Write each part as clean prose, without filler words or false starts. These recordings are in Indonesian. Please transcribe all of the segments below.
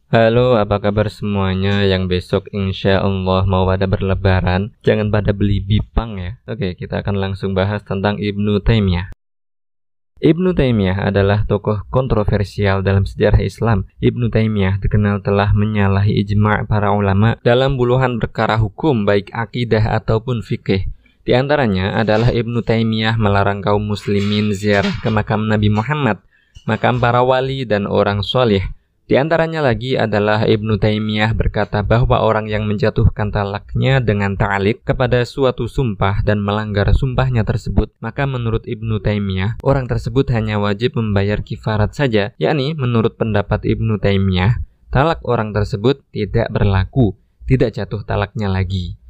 Halo, apa kabar semuanya yang besok insya Allah mau pada berlebaran? Jangan pada beli bipang ya. Oke, kita akan langsung bahas tentang Ibnu Taimiyah. Ibnu Taimiyah adalah tokoh kontroversial dalam sejarah Islam. Ibnu Taimiyah dikenal telah menyalahi ijma' para ulama dalam puluhan perkara hukum baik akidah ataupun fikih. Di antaranya adalah Ibnu Taimiyah melarang kaum muslimin ziarah ke makam Nabi Muhammad, makam para wali dan orang soleh. Di antaranya lagi adalah Ibnu Taimiyah berkata bahwa orang yang menjatuhkan talaknya dengan ta'liq kepada suatu sumpah dan melanggar sumpahnya tersebut, maka menurut Ibnu Taimiyah, orang tersebut hanya wajib membayar kifarat saja, yakni menurut pendapat Ibnu Taimiyah, talak orang tersebut tidak berlaku, tidak jatuh talaknya lagi.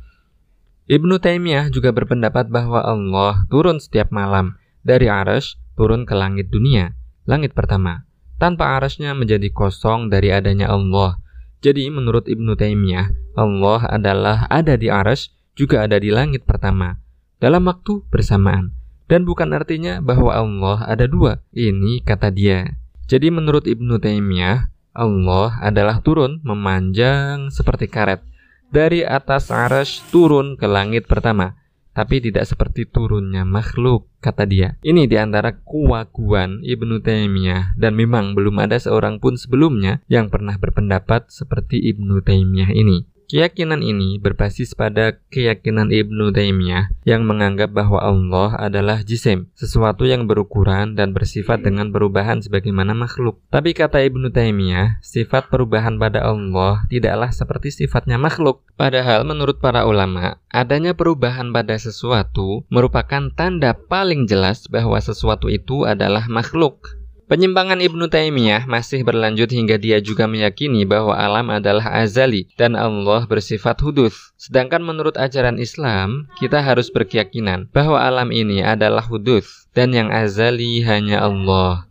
Ibnu Taimiyah juga berpendapat bahwa Allah turun setiap malam dari Arsy turun ke langit dunia, langit pertama, tanpa arasnya menjadi kosong dari adanya Allah. Jadi menurut Ibnu Taimiyah, Allah adalah ada di arsy, juga ada di langit pertama, dalam waktu bersamaan. Dan bukan artinya bahwa Allah ada dua, ini kata dia. Jadi menurut Ibnu Taimiyah, Allah adalah turun memanjang seperti karet, dari atas arsy turun ke langit pertama, tapi tidak seperti turunnya makhluk, kata dia. Ini diantara kewaguan Ibnu Taimiyah, dan memang belum ada seorang pun sebelumnya yang pernah berpendapat seperti Ibnu Taimiyah ini. Keyakinan ini berbasis pada keyakinan Ibnu Taimiyah yang menganggap bahwa Allah adalah jisim, sesuatu yang berukuran dan bersifat dengan perubahan sebagaimana makhluk. Tapi kata Ibnu Taimiyah, sifat perubahan pada Allah tidaklah seperti sifatnya makhluk. Padahal menurut para ulama, adanya perubahan pada sesuatu merupakan tanda paling jelas bahwa sesuatu itu adalah makhluk. Penyimpangan Ibnu Taimiyah masih berlanjut hingga dia juga meyakini bahwa alam adalah azali dan Allah bersifat hudus. Sedangkan menurut ajaran Islam, kita harus berkeyakinan bahwa alam ini adalah hudus dan yang azali hanya Allah.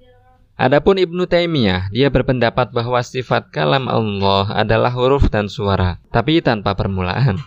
Adapun Ibnu Taimiyah, dia berpendapat bahwa sifat kalam Allah adalah huruf dan suara, tapi tanpa permulaan.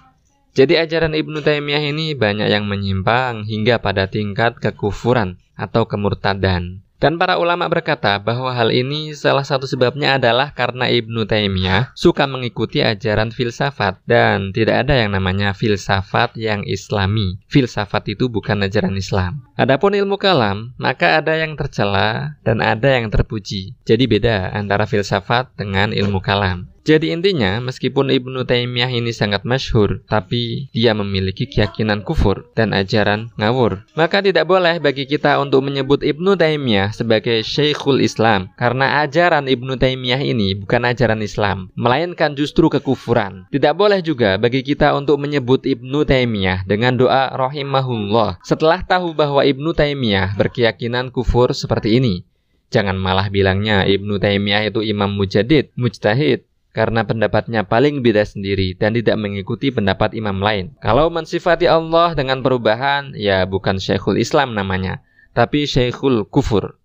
Jadi ajaran Ibnu Taimiyah ini banyak yang menyimpang hingga pada tingkat kekufuran atau kemurtadan. Dan para ulama berkata bahwa hal ini salah satu sebabnya adalah karena Ibnu Taimiyah suka mengikuti ajaran filsafat, dan tidak ada yang namanya filsafat yang islami. Filsafat itu bukan ajaran Islam. Adapun ilmu kalam, maka ada yang tercela dan ada yang terpuji. Jadi beda antara filsafat dengan ilmu kalam. Jadi intinya, meskipun Ibnu Taimiyah ini sangat masyhur, tapi dia memiliki keyakinan kufur dan ajaran ngawur. Maka tidak boleh bagi kita untuk menyebut Ibnu Taimiyah sebagai Syekhul Islam, karena ajaran Ibnu Taimiyah ini bukan ajaran Islam, melainkan justru kekufuran. Tidak boleh juga bagi kita untuk menyebut Ibnu Taimiyah dengan doa rahimahullah setelah tahu bahwa Ibnu Taimiyah berkeyakinan kufur seperti ini. Jangan malah bilangnya Ibnu Taimiyah itu imam mujaddid, mujtahid, karena pendapatnya paling beda sendiri dan tidak mengikuti pendapat imam lain. Kalau mensifati Allah dengan perubahan, ya bukan Syekhul Islam namanya, tapi Syekhul Kufur.